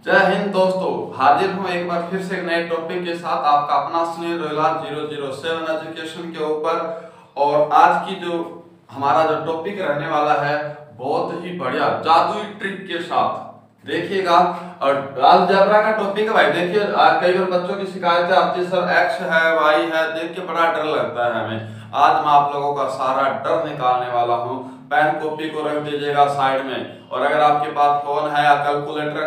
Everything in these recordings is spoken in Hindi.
जय हिंद दोस्तों, हाजिर हूँ एक बार फिर से एक नए टॉपिक के साथ आपका अपना सुनील रोहिला 007 एजुकेशन के ऊपर। और आज की जो हमारा जो टॉपिक रहने वाला है बहुत ही बढ़िया जादुई ट्रिक के साथ देखिएगा। और अलजेब्रा का टॉपिक है भाई। देखिए कई बार बच्चों की शिकायतें आती है, सर एक्स है वाई है, देख के बड़ा डर लगता है हमें। आज मैं आप लोगों का सारा डर निकालने वाला हूँ। पेन कॉपी को रख दीजिएगा साइड में, और अगर आपके पास फोन है या कैलकुलेटर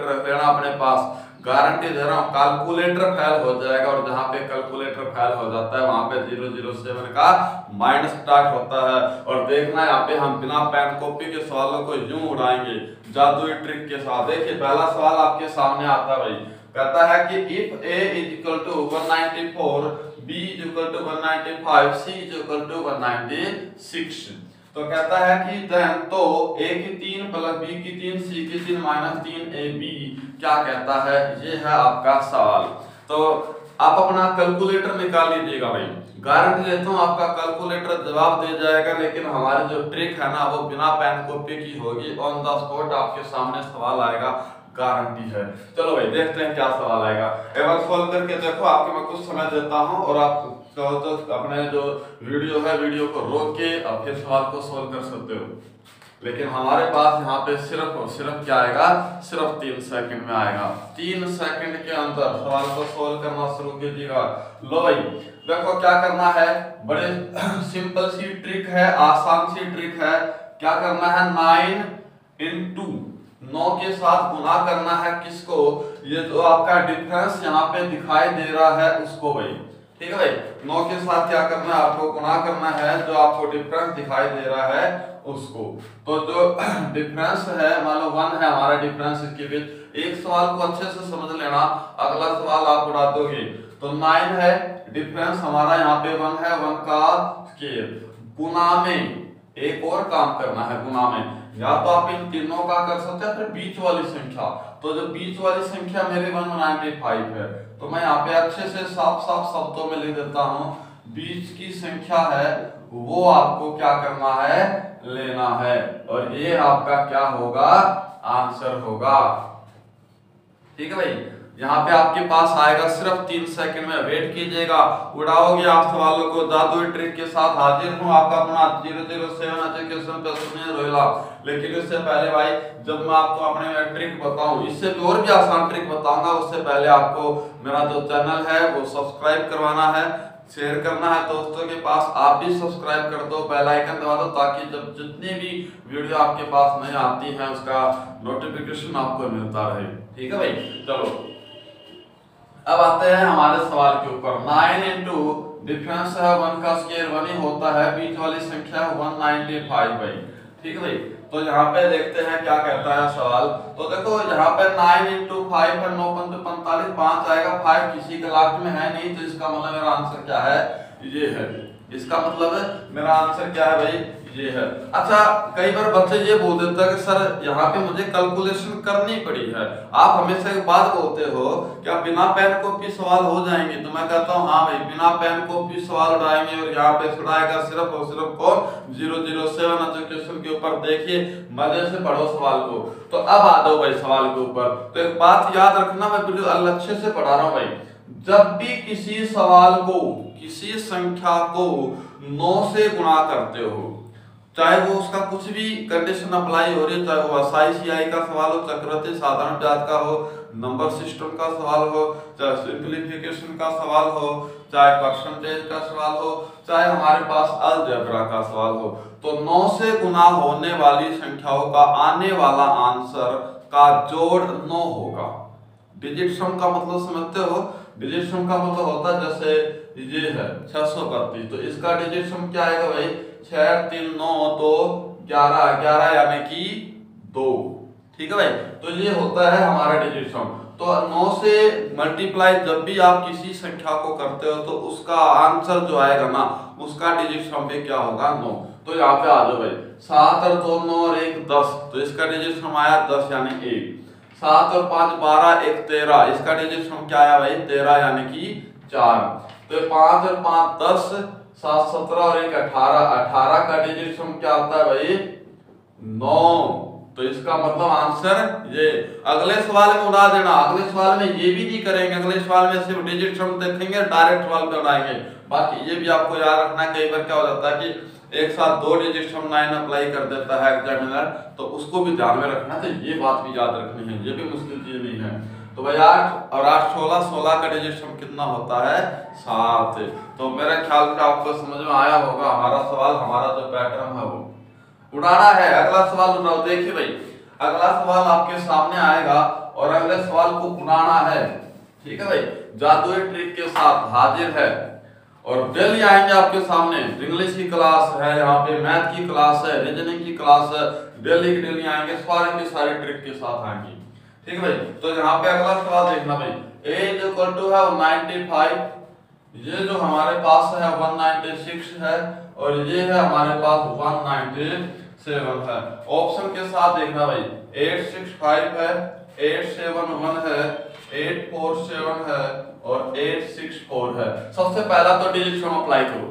रख लेना अपने पास। गारंटी दे रहा हूँ कैलकुलेटर फेल हो जाएगा, और जहाँ पे कैलकुलेटर फेल हो जाता है वहां पे 007 का माइनस स्टार्ट होता है। और देखना यहाँ पे हम बिना पेन कॉपी के सवालों को यूं उड़ाएंगे जादुई ट्रिक के साथ। देखिए पहला सवाल आपके सामने आता है भाई, कहता है कि if a is equal to 194, b is equal to 195, c is equal to 196। तो कहता है कि देन तो a की 3 प्लस b की 3 c की 3 माइनस 3ab क्या कहता है, ये है आपका सवाल। तो आप अपना कैलकुलेटर निकाल लीजिएगा भाई। गारंटी देता हूँ आपका कैलकुलेटर जवाब दे जाएगा, लेकिन हमारी जो ट्रिक है ना वो बिना पेन कॉपी की होगी। ऑन द स्पॉट आपके सामने सवाल आएगा, गारंटी है। चलो भाई देखते हैं क्या सवाल आएगा। एक बार सॉल्व करके देखो, आपके मैं कुछ समय देता हूं और आप कहो तो अपने जो वीडियो है वीडियो को रोक के और फिर सवाल को सॉल्व कर सकते हो। लेकिन हमारे पास यहाँ पे सिर्फ क्या आएगा, सिर्फ 3 सेकंड में आएगा। 3 सेकंड के अंदर सवाल को सॉल्व करना शुरू कीजिएगा। लो भाई देखो क्या करना है, बड़े सिंपल सी ट्रिक है, आसान सी ट्रिक है। क्या करना है, 9 इंटू 9 के साथ गुना करना है किसको, ये जो आपका डिफरेंस यहाँ पे दिखाई दे रहा है उसको भाई। ठीक है भाई, 9 के साथ क्या करना है, आपको गुना करना है जो आपको डिफरेंस दिखाई दे रहा है उसको। तो जो डिफरेंस है मान लो 1 है हमारा डिफरेंस इसके बीच। एक सवाल को अच्छे से समझ लेना, अगला सवाल आप उड़ा दोगे। तो 9 है डिफरेंस हमारा, यहाँ पे 1 है, 1 का स्क्वायर। गुना में एक और काम करना है, गुना में या तो आप इन तीनों का कर सकते हैं फिर बीच वाली संख्या। तो जो बीच वाली संख्या मेरी 195 है, तो मैं यहाँ पे अच्छे से साफ साफ शब्दों में लिख देता हूँ। बीच की संख्या है वो आपको क्या करना है, लेना है, और ये आपका क्या होगा, आंसर होगा। ठीक है भाई, यहाँ पे आपके पास आएगा सिर्फ 3 सेकंड में, वेट कीजिएगा। उड़ाओगे आप सवालों को जादुई ट्रिक के साथ। हाजिर हूँ आपका अपना 007 एजुकेशन पे सुनील रोहिला। लेकिन इससे पहले भाई जब मैं आपको अपने ट्रिक बताऊं, इससे और भी आसान ट्रिक बताऊंगा, उससे पहले आपको मेरा जो चैनल है वो सब्सक्राइब करवाना है, शेयर करना है दोस्तों के पास। आप भी सब्सक्राइब कर दो, बेल आइकन दबा दो, ताकि जब जितनी भी वीडियो आपके पास नहीं आती है उसका नोटिफिकेशन आपको मिलता रहे। ठीक है भाई, चलो अब आते हैं हमारे सवाल के ऊपर। 9 इंटू डिफरेंस है 1 का स्क्वायर 1 ही होता है, बीच वाली संख्या 195 भाई। ठीक है भाई, तो यहाँ पे देखते हैं क्या कहता है सवाल। तो देखो यहाँ पे 9 इंटू 5 है, 9 पंच 45, 5 आएगा, 5 किसी के लास्ट में है नहीं, तो इसका मतलब मेरा आंसर क्या है, ये है। इसका मतलब है मेरा आंसर क्या है भाई, ये है। अच्छा कई बार बच्चे ये बोल देते हैं कि सर यहाँ पे मुझे कैलकुलेशन करनी पड़ी है। आप हमेशा एक बात बोलते हो क्या बिना पेन कॉपी सवाल हो जाएंगे, तो मैं कहता हूँ हाँ भाई बिना पेन कॉपी सवाल उड़ाएंगे। और यहाँ पे छुड़ाएगा सिर्फ और सिर्फ कौन, 007 एजुकेशन के ऊपर। देखिए मजे से पढ़ो सवाल को। तो अब आ जाओ भाई सवाल के ऊपर। तो एक बात याद रखना, मैं बिल्कुल अच्छे से पढ़ा रहा हूँ भाई। जब भी किसी सवाल को, किसी संख्या को 9 से गुणा करते हो, चाहे वो उसका कुछ भी कंडीशन अप्लाई हो रही है, चाहे वो SI/CI का सवाल हो, चक्रवृद्धि साधारण ब्याज का हो, नंबर सिस्टम का सवाल हो, चाहे सिंप्लीफिकेशन का सवाल हो, चाहे परसेंटेज का सवाल हो, चाहे हमारे पास अलजेब्रा का सवाल हो, तो 9 से गुना होने वाली संख्याओं का आने वाला आंसर का जोड़ 9 होगा। डिजिट सम का मतलब समझते हो, डिजिट सम का मतलब होता है जैसे ये है 632, तो इसका डिजिट सम क्या आएगा भाई, 6 3 9 तो 11, 11 यानी कि 2। ठीक है भाई, तो ये होता है हमारा डिजिट सम। तो 9 से मल्टीप्लाई जब भी आप किसी संख्या को करते हो तो उसका आंसर जो आएगा ना, उसका डिजिट सम भी क्या होगा, 9। तो यहाँ पे आ जाओ भाई, 7 और 2 9 और 1 10, तो इसका डिजिट सम आया 10 यानी 1। 7 और 5 12 1 13, इसका डिजिट सम क्या आया भाई, 13 यानी कि 4। तो 5 और 5 10, 7 17 और 1 18, 18 का डिजिट सम क्या आता है भाई, 9। तो इसका मतलब आंसर ये। अगले सवाल में उड़ा देना, अगले सवाल में ये भी नहीं करेंगे, अगले सवाल में सिर्फ डिजिट सम देखेंगे, डायरेक्ट सवाल पे उड़ाएंगे। बाकी ये भी आपको याद रखना, कई बार क्या हो जाता है कि एक साथ 2 डिजिट सम 9 अप्लाई कर देता है एग्जामिनर, तो उसको भी ध्यान में रखना। तो ये बात भी याद रखनी है, ये भी मुश्किल चीज नहीं है। तो भाई 8 और 8 16, 16 का डिजिट सम कितना होता है 7। तो मेरे ख्याल से आपको समझ में आया होगा हमारा सवाल, हमारा जो पैटर्न है वो उड़ाना है। अगला सवाल उठाओ। देखिए भाई अगला सवाल आपके सामने आएगा और अगले सवाल को उड़ाना है, ठीक है भाई। जादुई ट्रिक के साथ हाजिर है और डेली आएंगे आपके सामने। इंग्लिश की क्लास है, यहाँ पे मैथ की क्लास है, रीजनिंग की क्लास है, डेली की डेली आएंगे, सारे के सारे ट्रिक के साथ आएंगे, ठीक है भाई। तो यहाँ पे अगला सवाल देखना भाई, a = 95, ये जो हमारे पास है 196 है और ये है हमारे पास 197 है। ऑप्शन के साथ देखना भाई, 865 है, 871 है, 847 है और 864 है। सबसे पहला तो डिजिट सम अप्लाई करो।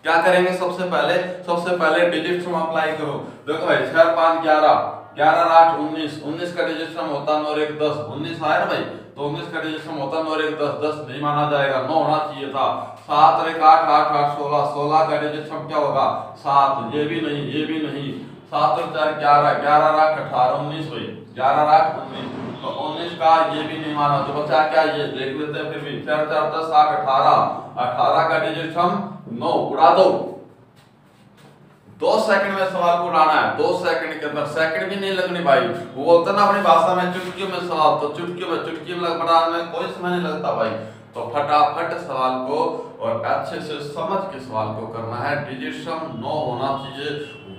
क्या करेंगे सबसे पहले डिजिट सम अप्लाई करो। देखो भाई 6 5 11, 11 8 19, 19 का डिजिट सम होता 9 और 1 10, 19 आया ना भाई, तो 19 का डिजिट सम होता 9 और 1 10, 10 नहीं माना जाएगा, 9 होना चाहिए था। 7 और 1 8, 8 8 16, 16 का डिजिट सम क्या होगा 7, ये भी नहीं, ये भी नहीं। 7 और 4 11, 11 और 8 18, 19 भाई, 11 और 8 19, तो 19 का ये भी नहीं माना, तो बचा क्या, ये देख लेते हैं। फिर भी 4 4 10 8 18, 18 का डिजिट सम 9, उड़ा दो। 2 सेकंड में सवाल को उड़ाना है, 2 सेकंड के अंदर, सेकंड भी नहीं लगनी भाई। वो बोलता ना अपनी भाषा में चुटकियों में सवाल, तो चुटकियों में बनाने में कोई समय नहीं लगता भाई। तो फटाफट सवाल को और अच्छे से समझ के सवाल को करना है। डिजिट सम 9 होना चाहिए,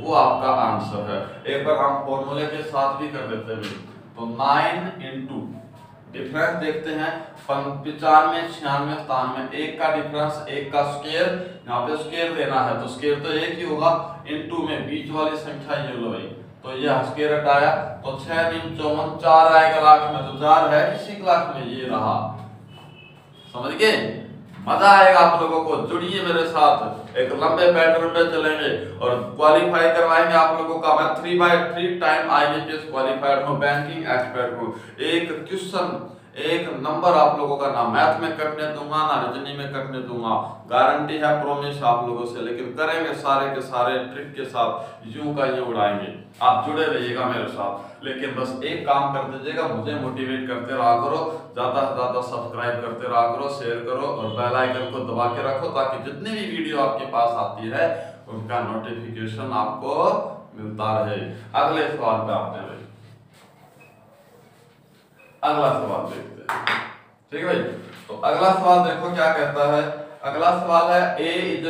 वो आपका आंसर है। एक बार हम फॉर्मूले के साथ भी कर देते हैं। तो 9 इंटू डिफरेंस देखते हैं, 95 96 97, एक का डिफरेंस, एक का स्क्वायर, यहाँ पे स्क्वायर देना है तो स्क्वायर तो एक ही होगा, इनटू में बीच वाली संख्या ये लो भाई, तो ये स्क्वायर हटाया तो 6 × 54, 4 आएगा लास्ट में, तो 4 है इसी क्लास में, ये रहा। समझ गए? मजा आएगा आप लोगों को, जुड़िए मेरे साथ, एक लंबे पैटर्न पे चलेंगे और क्वालिफाई करवाएंगे आप लोगों का। मैं 3/3 टाइम IBPS क्वालिफाइड हूँ, बैंकिंग एक्सपर्ट हूँ। एक क्वेश्चन, एक नंबर आप लोगों का ना मैथ में कटने दूंगा, ना रीजनिंग में कटने दूंगा, गारंटी है, प्रॉमिस आप लोगों से। लेकिन करेंगे सारे के सारे ट्रिक के साथ, यूं का यूं उड़ाएंगे। आप जुड़े रहिएगा मेरे साथ, लेकिन बस एक काम कर दीजिएगा, मुझे मोटिवेट करते रहा करो, ज्यादा से ज्यादा सब्सक्राइब करते रहा करो, शेयर करो और बेल आइकन को दबा के रखो, ताकि जितनी भी वीडियो आपके पास आती है उनका नोटिफिकेशन आपको मिलता रहे। अगले सवाल पे आते हैं भाई, अगला सवाल देखते हैं, ठीक है भाई। तो अगला सवाल देखो क्या कहता है। अगला सवाल है a =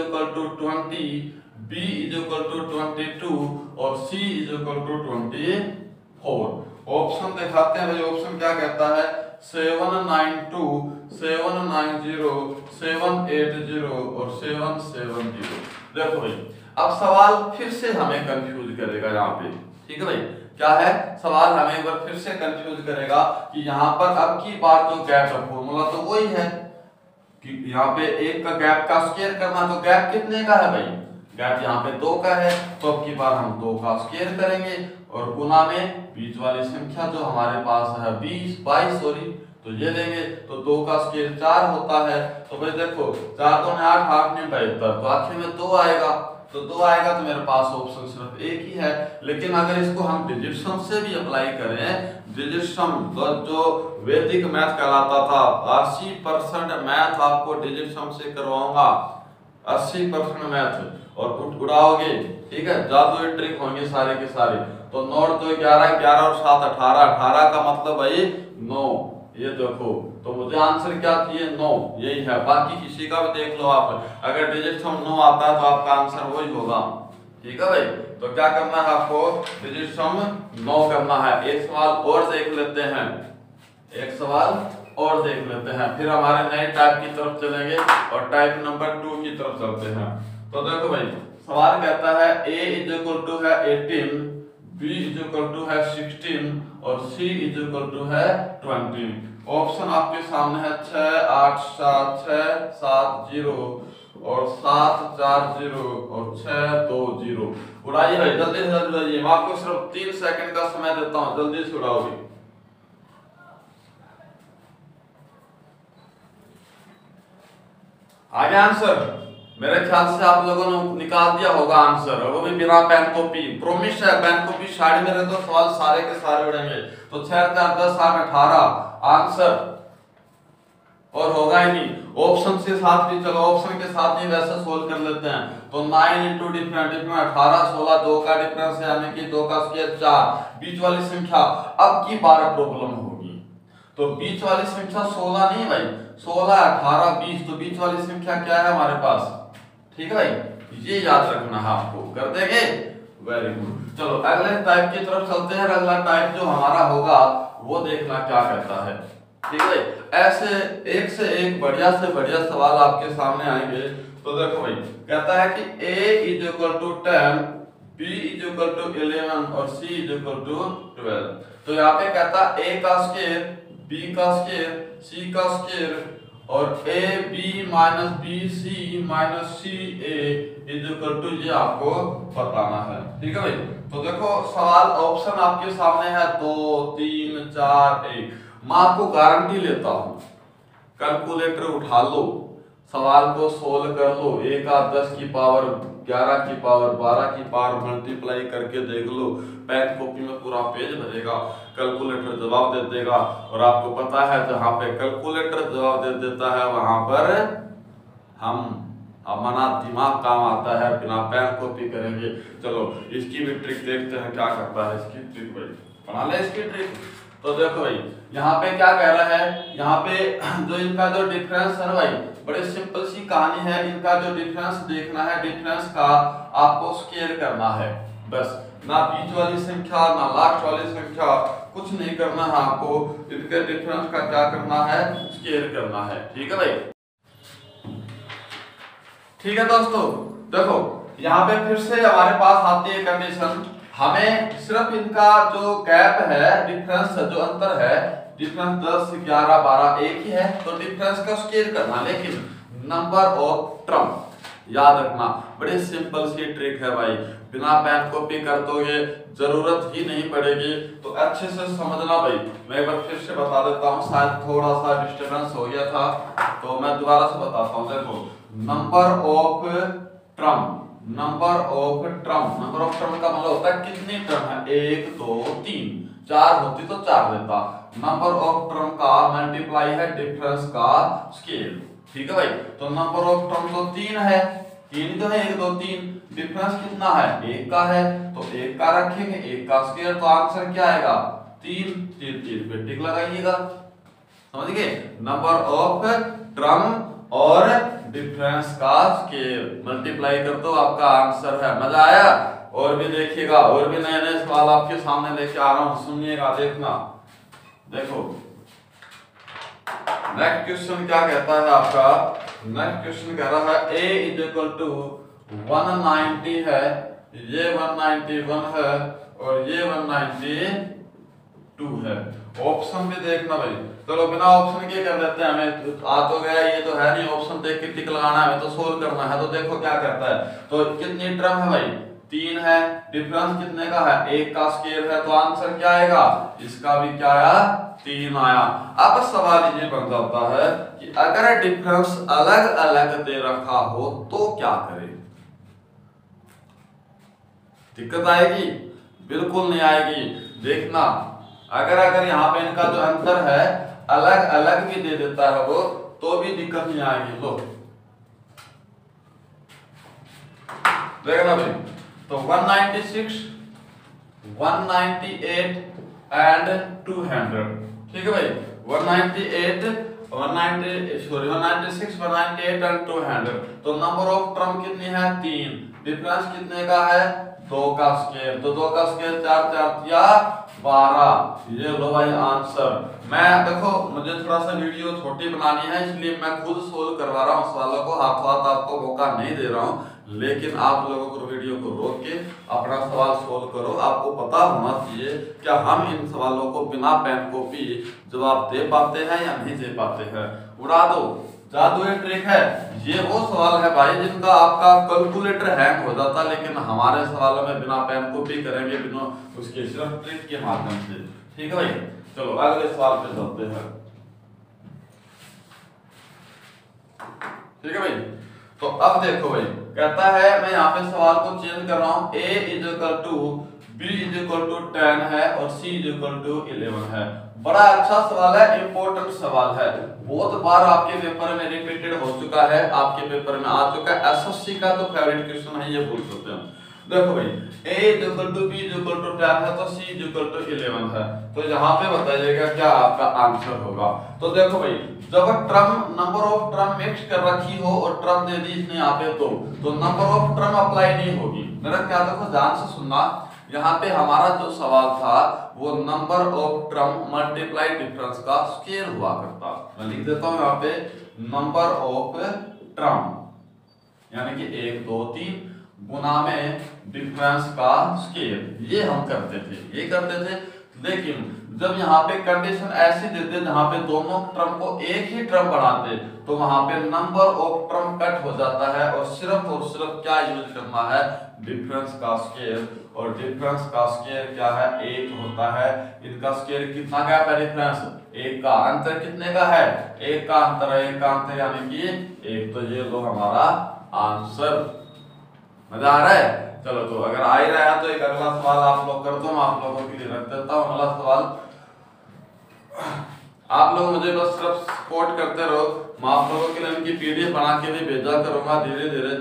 20, b = 22 और c = 24। ऑप्शन दिखाते हैं भाई। ऑप्शन क्या कहता है, 792, 790, 780 और 770। देखो भाई अब सवाल फिर से हमें कंफ्यूज करेगा यहाँ पे, ठीक है भाई। क्या है सवाल, हमें एक बार फिर से कंफ्यूज करेगा कि यहाँ पर अब की बार जो गैप है, फॉर्मूला तो वही है कि यहाँ पे एक का गैप का स्क्वायर करना, तो गैप कितने का है भाई, गैप यहाँ पे 2 का है, तो अब की बार हम 2 का स्क्वायर करेंगे और गुना में बीच वाली संख्या जो हमारे पास है 22 सॉरी, तो ये लेंगे, तो 2 का स्क्वायर 4 होता है। तो भाई देखो 4 दूनी 8, 8 में 72, तो आखिर में 2 आएगा, तो 2 आएगा, तो मेरे पास ऑप्शन सिर्फ एक ही है। लेकिन अगर इसको हम डिजिट सम से भी अप्लाई करें, डिजिट सम जो वैदिक मैथ कहलाता था, 80% मैथ आपको डिजिट सम से करवाऊंगा, 80% मैथ, और उड़ाओगे, ठीक है, जादुई ट्रिक होंगे सारे के सारे। तो 9 2 11, 11 और 7 18, 18 का मतलब भाई 9, ये देखो, तो मुझे आंसर क्या चाहिए 9, यही है। बाकी किसी का भी देख लो आप, अगर डिजिट सम 9 आता है तो आपका आंसर वही होगा, ठीक है भाई। तो क्या करना है आपको, डिजिट सम 9 करना है। एक सवाल और देख लेते हैं, एक सवाल और देख लेते हैं, फिर हमारे नए टाइप की तरफ चलेंगे और टाइप नंबर 2 की तरफ चलते हैं। तो देखो भाई सवाल कहता है a = 18, b = 16 और c = 20। ऑप्शन आपके सामने है 6 8 7 6 7 0 और 7 4 0 और 6 2 0। उड़ाइए भाई, जल्दी से जल्दी उड़ाइए। मैं आपको सिर्फ 3 सेकंड का समय देता हूं, जल्दी से उड़ाओगे। आ गया आंसर? मेरे ख्याल से आप लोगों ने निकाल दिया होगा आंसर, और वो भी बिना पेन कॉपी। प्रोमिस है, पेन कॉपी साइड में रहे तो सवाल सारे के सारे उड़ेंगे। तो 6 4 10 8 18 आंसर और होगा ही नहीं। ऑप्शन के साथ भी, चलो ऑप्शन के साथ ही वैसे सोल्व कर लेते हैं। तो 9 इंटू डिफरेंट 18 16 2 का डिफरेंस है, यानी कि 2 का स्क्वायर 4। बीच वाली संख्या अब की 12 प्रॉब्लम होगी। तो बीच वाली संख्या 16 नहीं भाई, 16 18 20। तो बीच वाली संख्या क्या है हमारे पास? ठीक है भाई, ये याद रखना है आपको। कर देंगे? Very good. चलो अगले टाइप की तरफ चलते हैं। अगला टाइप जो हमारा होगा वो देखना क्या कहता है। ठीक है, ऐसे एक से एक बढ़िया से बढ़िया सवाल आपके सामने आएंगे। तो देखो भाई, कहता है कि a is equal to 10, b is equal to 11 और c इज इक्वल टू 12। तो यहाँ पे कहता है a का स्क्वायर, b का स्क्वायर, c का स्क्वायर और a b minus b c minus c a is equal to, ये आपको बताना है। ठीक है भाई, तो देखो सवाल ऑप्शन आपके सामने है 2 3 4 1। मैं आपको गारंटी लेता हूं, कैलकुलेटर उठा लो, सवाल को सोल्व कर लो, 1 का 10 की पावर 11 की पावर 12 की पावर मल्टीप्लाई करके देख लो। पेन कॉपी में पूरा पेज भरेगा, कैलकुलेटर जवाब दे देगा। और आपको पता है जहां पे कैलकुलेटर जवाब दे देता है वहां पर हमारा दिमाग काम आता है, बिना पेन कॉपी करेंगे। चलो इसकी भी ट्रिक देखते हैं क्या करता है। इसकी ट्रिक भाई बना ले, इसकी ट्रिक। तो देखो भाई, यहाँ पे क्या कह रहा है, यहाँ पे जो इनका जो डिफरेंस है ना भाई, बड़े सिंपल सी कहानी है। इनका जो डिफरेंस देखना है, डिफरेंस का आपको स्क्वायर करना है बस। ना बीच वाली संख्या ना लास्ट वाली संख्या, कुछ नहीं करना है आपको। इनके डिफरेंस का क्या करना है? स्क्वायर करना है। ठीक है भाई, ठीक है दोस्तों। देखो यहाँ पे फिर से हमारे पास आती है कंडीशन। हमें सिर्फ इनका जो गैप है, डिफरेंस जो अंतर है, डिफरेंस 10 11 12 एक ही है, तो डिफरेंस का स्क्वायर करना। लेकिन नंबर ऑफ टर्म याद रखना, बड़ी सिंपल सी ट्रिक है भाई, बिना पेन कॉपी कर दोगे जरूरत ही नहीं पड़ेगी। तो अच्छे से समझना भाई। मैं एक बार फिर से बता देता हूँ, शायद थोड़ा सा डिस्टर्बेंस हो गया था, तो मैं दोबारा से बताता हूँ। देखो number of term, number of term, number of term का मतलब होता है कितनी टर्म है, 1 2 3, 4 होती तो 4 देता। नंबर ऑफ टर्म का मल्टीप्लाई है डिफरेंस का स्क्वायर। ठीक है भाई, तो नंबर ऑफ टर्म तो 3 है, 3 तो है, 1 2 3। डिफरेंस कितना है? 1 का है, तो 1 का रखेंगे, 1 का स्क्वायर, तो आंसर क्या आएगा? 3 3 3 पे टिक लगाइएगा। समझ गए? नंबर ऑफ टर्म और डिफरेंस का स्क्वायर मल्टीप्लाई कर दो, आपका आंसर है। मजा आया? और भी देखिएगा, और भी नए नए सवाल आपके सामने लेके आ रहा हूं, सुनिएगा, देखना। देखो नेक्स्ट क्वेश्चन क्या कहता है आपका? नेक्स्ट क्वेश्चन कह रहा है a इज इक्वल टू 190 है, ये 191 है और ये 192 है। ऑप्शन भी देखना भाई। चलो बिना ऑप्शन के कर लेते हैं, हमें आ तो गया, ये तो है नहीं, ऑप्शन देख के टिक लगाना है, हमें तो सोल्व करना है। तो देखो क्या करता है, तो कितनी टर्म है भाई? 3 है, डिफरेंस कितने का है? 1 का स्क्वायर है, तो आंसर क्या आएगा? इसका भी क्या आया? 3 आया। अब सवाल ये बन जाता है कि अगर डिफरेंस अलग अलग दे रखा हो तो क्या करें? दिक्कत आएगी? बिल्कुल नहीं आएगी। देखना, अगर यहाँ पे इनका जो अंतर है अलग अलग भी दे देता है वो, तो भी दिक्कत नहीं आएगी। लो देखना भाई, तो 196 198 एंड 200। ठीक है भाई, 196 198 एंड 200। तो नंबर ऑफ टर्म कितनी है? 3। डिफरेंस कितने का है? 2 का स्क्वायर, तो 2 का स्क्वायर 4 4 या 12। ये लो भाई आंसर। मैं देखो, मुझे थोड़ा सा वीडियो छोटी बनानी है, इसलिए मैं खुद सोल्व करवा रहा हूँ सवालों को, हाथों हाथ आपको मौका नहीं दे रहा हूँ। लेकिन आप लोगों को वीडियो को रोक के अपना सवाल सोल्व करो। आपको पता होना चाहिए क्या हम इन सवालों को बिना पेन कॉपी जवाब दे पाते हैं या नहीं दे पाते हैं। उड़ा दो, जादुई ट्रिक है। ये वो सवाल है भाई जिनका आपका कैलकुलेटर हैंग हो जाता, लेकिन हमारे सवालों में बिना पेन कॉपी करेंगे, बिना उसके सिर्फ ट्रिक के माध्यम से। ठीक है भाई, चलो अगले सवाल पे चलते हैं। ठीक है भाई, तो अब देखो भाई, कहता है मैं यहाँ पे सवाल को चेंज कर रहा हूँ। a is equal to b is equal to 10 है और c इज इक्वल टू 11 है। बड़ा अच्छा सवाल है, इंपॉर्टेंट सवाल है, बहुत बार आपके पेपर में रिपीटेड हो चुका है, आपके पेपर में आ चुका है। एसएससी का तो फेवरेट क्वेश्चन है, ये बोल सकते हैं। देखो भाई, a is equal to b is equal to 10 है तो c इज इक्वल टू 11 है, तो यहाँ पे बताइएगा क्या आपका आंसर होगा। तो देखो भाई, जब term number of term mix कर रखी हो और टर्म दे दी इसने यहाँ पे दो, तो नंबर ऑफ टर्म अप्लाई नहीं होगी। मेरा क्या, देखो ध्यान से सुनना, यहाँ पे हमारा जो सवाल था वो number of term multiply difference का स्क्वायर हुआ करता। मैं लिख देता हूँ यहाँ पे नंबर ऑफ टर्म, यानी कि 1 2 3 गुना में डिफरेंस का स्क्वायर, ये हम करते थे। लेकिन जब यहाँ पे कंडीशन ऐसी देते जहाँ पे दोनों टर्म को एक ही टर्म बढ़ाते, तो वहां पे नंबर ऑफ टर्म कट हो जाता है और सिर्फ क्या यूज करना है, डिफरेंस का स्क्वायर। और डिफरेंस का स्क्वायर क्या है, 1 होता है। इनका स्क्वायर कितना गैप है, डिफरेंस 1 का, अंतर कितने का है, 1 का अंतर है, 1 का अंतर यानी कि 1। तो ये लो हमारा आंसर। मजा आ रहा है? चलो, तो अगर आ ही रहा है तो एक अगला सवाल आप लोग कर दो, मैं आप लोगों के लिए रख देता हूँ अगला सवाल। आप लोग मुझे बस सिर्फ सपोर्ट करते रहो, मैं आप लोगों के लिए उनकी पीडीएफ बना के भी भेजा करूंगा धीरे धीरे।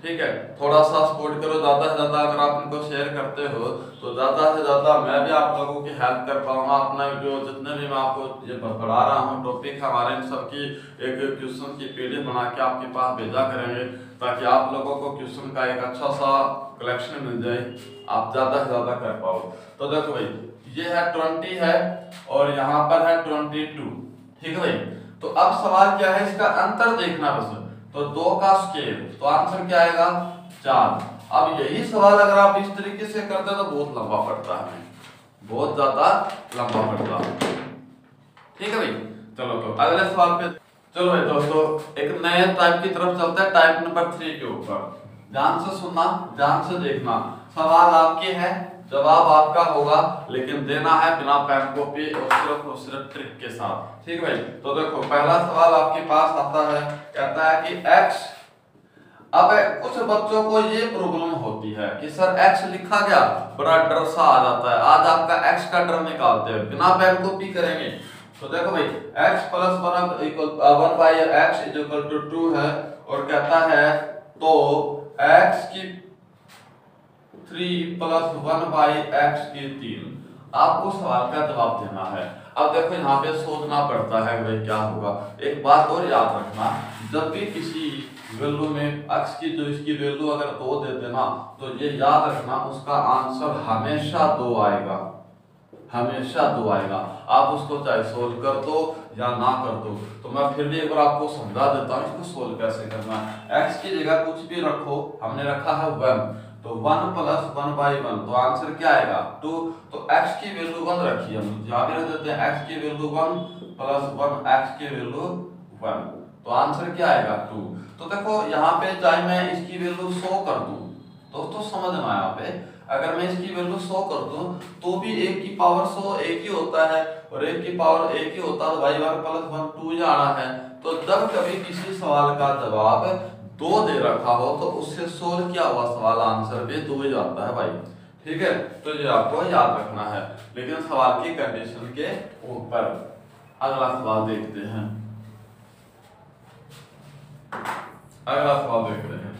ठीक है, थोड़ा सा सपोर्ट करो, ज्यादा से ज्यादा अगर आप इनको शेयर करते हो तो ज्यादा से ज्यादा मैं भी आप लोगों की हेल्प कर पाऊंगा। अपना जो जितने भी मैं आपको ये पढ़ा रहा हूँ टॉपिक हमारे, इन सबकी एक क्वेश्चन की पीडीएफ बना के आपके पास भेजा करेंगे, ताकि आप लोगों को क्वेश्चन का एक अच्छा सा कलेक्शन मिल जाए, आप ज्यादा से ज्यादा कर पाओ। तो देखो भाई, ये है 20 है और यहाँ पर है 22। ठीक है भाई, तो अब सवाल क्या है, इसका अंतर देखना बस। तो 2 का स्क्वायर, तो आंसर क्या आएगा 4। अब यही सवाल अगर आप इस तरीके से करते तो बहुत लंबा पड़ता है, बहुत ज्यादा लंबा पड़ता है। ठीक है भाई, चलो तो अगले सवाल पे चलो भाई दोस्तों, एक नए टाइप की तरफ चलते हैं, टाइप नंबर 3 के ऊपर। ध्यान से सुनना, ध्यान से देखना, सवाल आपके हैं, जवाब आपका होगा, लेकिन देना है बिना पेन कॉपी और सिर्फ ट्रिक के साथ। ठीक है भाई, तो देखो पहला सवाल आपके पास आता है, कहता है कि x। अब कुछ बच्चों को ये प्रॉब्लम होती है कि सर x लिखा गया, बड़ा डर सा आ जाता है। आज आपका x का डर निकालते हैं, बिना पेन कॉपी करेंगे। तो देखो भाई, x plus 1 by x is equal to 2 है, और कहता है तो x की 3 प्लस 1 बाई x की 3। आपको सवाल का जवाब देना है। अब देखो यहाँ पे सोचना पड़ता है भाई क्या होगा। एक बात और याद रखना, जब भी किसी वैल्यू में x की जो इसकी वैल्यू अगर 2 दे देना, तो ये याद रखना उसका आंसर हमेशा 2 आएगा, हमेशा 2 आएगा। आप उसको चाहे सोल्व कर दो या ना कर दो। तो मैं फिर भी एक बार आपको समझा देता हूँ इसको सोल्व कैसे करना है। x की जगह कुछ भी रखो, हमने रखा है 1, तो 1 प्लस 1 बाई 1, तो आंसर क्या आएगा 2। तो x की वैल्यू 1 रखी है, हम यहाँ पे रख देते हैं x की वैल्यू 1 प्लस 1 x की वैल्यू 1, तो आंसर क्या आएगा 2। तो देखो यहाँ पे चाहे मैं इसकी वैल्यू 100 कर दूं, दोस्तों समझना यहाँ पे, अगर मैं इसकी वैल्यू 100 कर दूं तो भी 1 की पावर 100 एक ही होता है, और 1 की पावर 1 ही होता है, तो भाई 1 प्लस 1 2 जाना है। तो जब कभी किसी सवाल का जवाब 2 दे रखा हो तो उससे सोल्व किया हुआ सवाल आंसर भी 2 ही जाता है भाई। ठीक है, तो ये आपको याद रखना है, लेकिन सवाल की कंडीशन के ऊपर। अगला सवाल देखते हैं, अगला सवाल देखते हैं,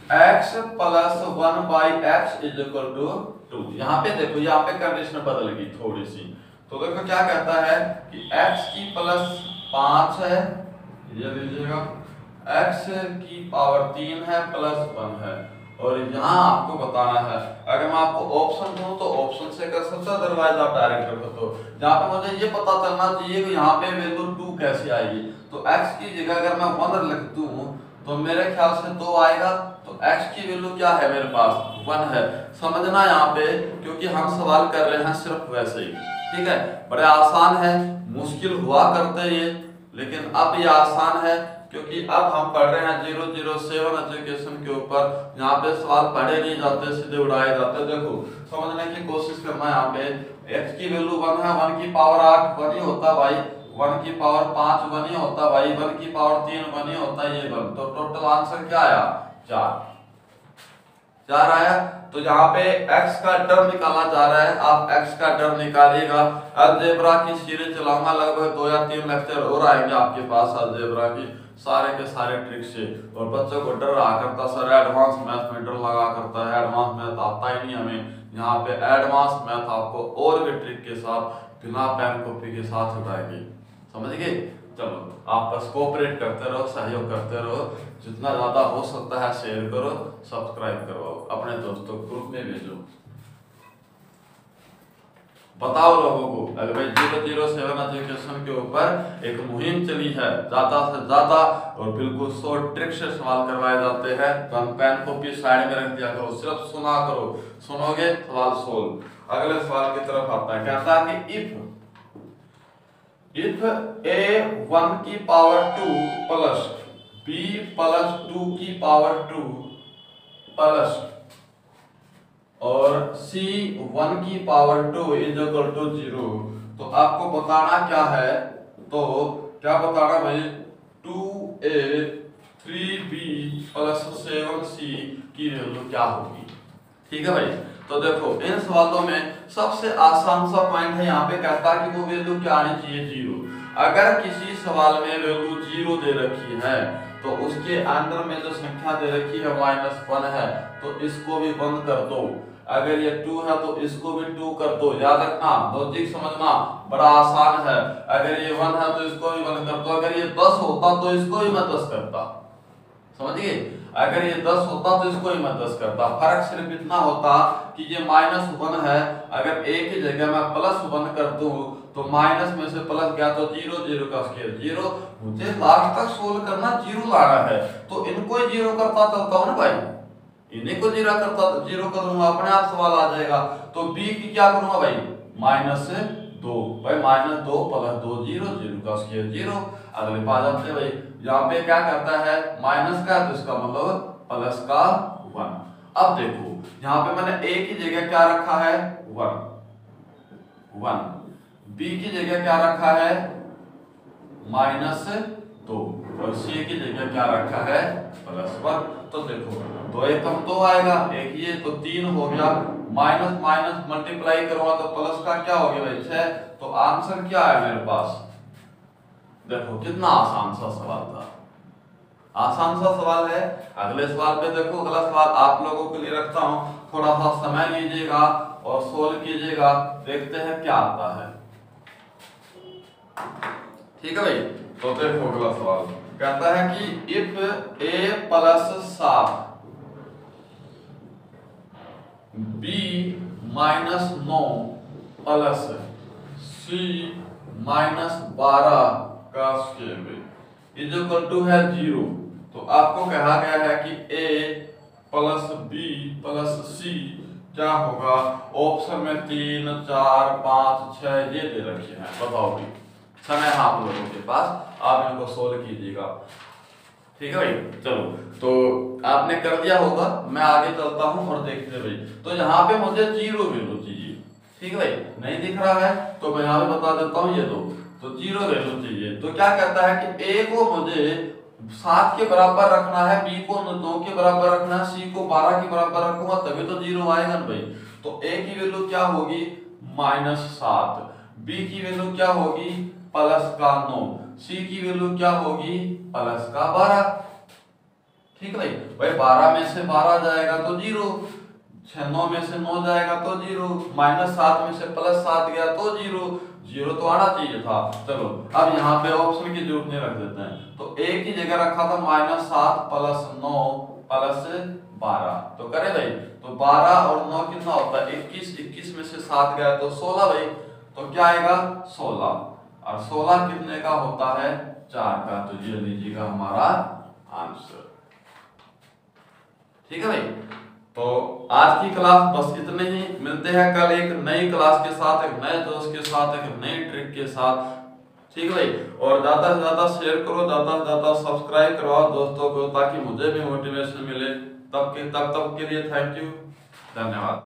x plus 1 by x is equal to 2। यहाँ पे देखो, यहाँ पे कंडीशन बदल गई थोड़ी सी। तो देखो क्या कहता है कि x की प्लस 5 है, ये लीजिएगा, x की पावर 3 है प्लस 1 है, और यहाँ आपको बताना है। अगर मैं आपको ऑप्शन दूं तो ऑप्शन से कर सकते हो, अदरवाइज आप डायरेक्ट कर सकते हो। जहाँ पे मुझे ये पता चलना चाहिए कि यहाँ पे वैल्यू 2 कैसे आएगी, तो x की जगह अगर मैं 1 लिख दूं तो मेरे ख्याल से 2 आएगा। तो x की वैल्यू क्या है मेरे पास 1 है। समझना यहाँ पे, क्योंकि हम सवाल कर रहे हैं सिर्फ वैसे ही, ठीक है। बड़े आसान है, मुश्किल हुआ करते ये, लेकिन अब ये आसान है क्योंकि अब हम पढ़ रहे हैं 007 एजुकेशन के ऊपर। यहाँ पे सवाल पढ़े नहीं जाते, सीधे उड़ाए जाते। देखो समझने की कोशिश करना। यहाँ पे x की वैल्यू 1 है, 1 की पावर 8 1 ही होता भाई, 1 की पावर 5 1 ही होता भाई, 1 की पावर 3 1 ही होता, ये 1। तो टोटल आंसर क्या आया 4 आया। तो यहाँ पे x का टर्म निकाला जा रहा है, आप x का टर्म निकालिएगा। अलजेब्रा की सीरीज चलाऊंगा, लगभग 2 या 3 लेक्चर और आएंगे आपके पास अलजेब्रा की सारे के सारे ट्रिक से। और बच्चों को डर रहा करता सर एडवांस मैथ में डर लगा करता है, एडवांस मैथ आता ही नहीं हमें। यहाँ पे एडवांस मैथ आपको और भी ट्रिक के साथ बिना पेन कॉपी के साथ उठाएंगे, समझ गए। चलो आप बस कोऑपरेट करते रहो, सहयोग करते रहो, जितना ज्यादा हो सकता है शेयर करो, सब्सक्राइब करवाओ, अपने दोस्तों ग्रुप में भेजो, बताओ लोगों को। अगर भाई 007 एजुकेशन के ऊपर एक मुहिम चली है, ज्यादा से ज्यादा और बिल्कुल शॉर्ट ट्रिक से सवाल करवाए जाते हैं, तो हम पेन कॉपी साइड में रख दिया करो, सिर्फ सुना करो, सुनोगे सवाल सोल्व। अगले सवाल की तरफ आता है, कहता है कि इफ a 1 की पावर 2 प्लस b प्लस 2 की पावर 2 प्लस और c 1 की पावर 2 इज इक्वल टू 0, तो आपको बताना क्या है। तो क्या बताना भाई, 2a 3b प्लस 7c की वैल्यू क्या होगी, ठीक है भाई। तो देखो इन सवालों में सबसे आसान सा पॉइंट है, यहाँ पे कहता है कि वो वैल्यू क्या आनी चाहिए 0। अगर किसी सवाल में वैल्यू 0 दे रखी है तो उसके अंदर में जो संख्या दे रखी है -1 है, तो इसको भी बंद कर दो। अगर ये 2 है तो इसको भी 2 कर दो। याद रखना, लॉजिक समझना बड़ा आसान है। अगर ये 1 है तो इसको भी बंद कर दो। अगर ये 10 होता तो इसको भी मैं 10 करता, समझिए। अगर ये 10 होता तो इसको ही मैं 10 करता। फर्क सिर्फ इतना होता कि ये -1 है, अगर a की जगह मैं +1 कर दूं तो माइनस में से प्लस गया तो 0, 0 का स्क्वायर 0। मुझे लास्ट तक सोल्व करना 0 लाना है, तो इनको ही 0 करता चलता हूं ना भाई, इन्हीं को 0 कर दूंगा, अपने आप सवाल आ जाएगा। तो b की क्या करूंगा भाई, -2 भाई, -2 + 2 0, 0 का स्क्वायर 0। अगले पा जाते हैं भाई, यहाँ पे क्या करता है माइनस का, तो इसका मतलब प्लस का 1। अब देखो यहाँ पे मैंने a की जगह क्या रखा है 1, b की जगह क्या रखा है -2 और c की जगह क्या रखा है +1। तो देखो 2 × 2 आएगा, एक ये तो 3 हो गया, माइनस माइनस मल्टीप्लाई करूंगा तो प्लस का क्या हो गया भाई 6। तो आंसर क्या है मेरे पास, देखो कितना आसान सा सवाल था, आसान सा सवाल है। अगले सवाल पे देखो, अगला सवाल आप लोगों के लिए रखता हूं, थोड़ा सा समय लीजिएगा और सोल्व कीजिएगा, देखते हैं क्या आता है, ठीक है भाई। तो देखो अगला सवाल कहता है कि if a + 7 b -9 plus c -12 का स्क्वायर इज इक्वल टू है 0। तो आपको कहा गया है कि a + b + c क्या होगा। ऑप्शन में 3 4 5 6 ये दे रखे हैं, बताओ भाई, समय है आप लोगों के पास, आप इनको सोल्व कीजिएगा, ठीक है भाई। चलो तो आपने कर दिया होगा, मैं आगे चलता हूं और देखते भाई। तो यहाँ पे मुझे 0 वैल्यू चाहिए, ठीक है भाई, नहीं दिख रहा है तो मैं यहाँ पे बता देता हूँ, ये दो तो 0 वैल्यू चाहिए। तो क्या कहता है कि a को मुझे 7 के बराबर रखना है, b को 9 के बराबर रखना है, c को 12 के बराबर रखूंगा तभी तो 0 आएगा ना भाई। तो a की वैल्यू क्या होगी -7, b की वैल्यू क्या होगी +9, c की वैल्यू क्या होगी +12, ठीक है भाई। भाई 12 में से 12 जाएगा तो 0, 9 में से 9 जाएगा तो 0, -7 में से +7 गया तो 0, 0 तो आना चाहिए था। चलो अब यहाँ पे ऑप्शन की जरूरत नहीं रख देते हैं, तो a की जगह रखा था -7 + 9 + 12, तो करे भाई। तो 12 और 9 कितना होता है 21, 21 में से 7 गया तो 16 भाई, तो क्या आएगा 16, और 16 कितने का होता है 4 का। तो ये लीजिएगा हमारा आंसर। ठीक है भाई, तो आज की क्लास बस इतने ही। मिलते हैं कल एक नई क्लास के साथ, एक नए दोस्त के साथ, एक नई ट्रिक के साथ। ठीक है भाई, और ज्यादा से ज्यादा शेयर करो, ज्यादा से ज्यादा सब्सक्राइब करवाओ दोस्तों को, ताकि मुझे भी मोटिवेशन मिले। तब के लिए थैंक यू, धन्यवाद।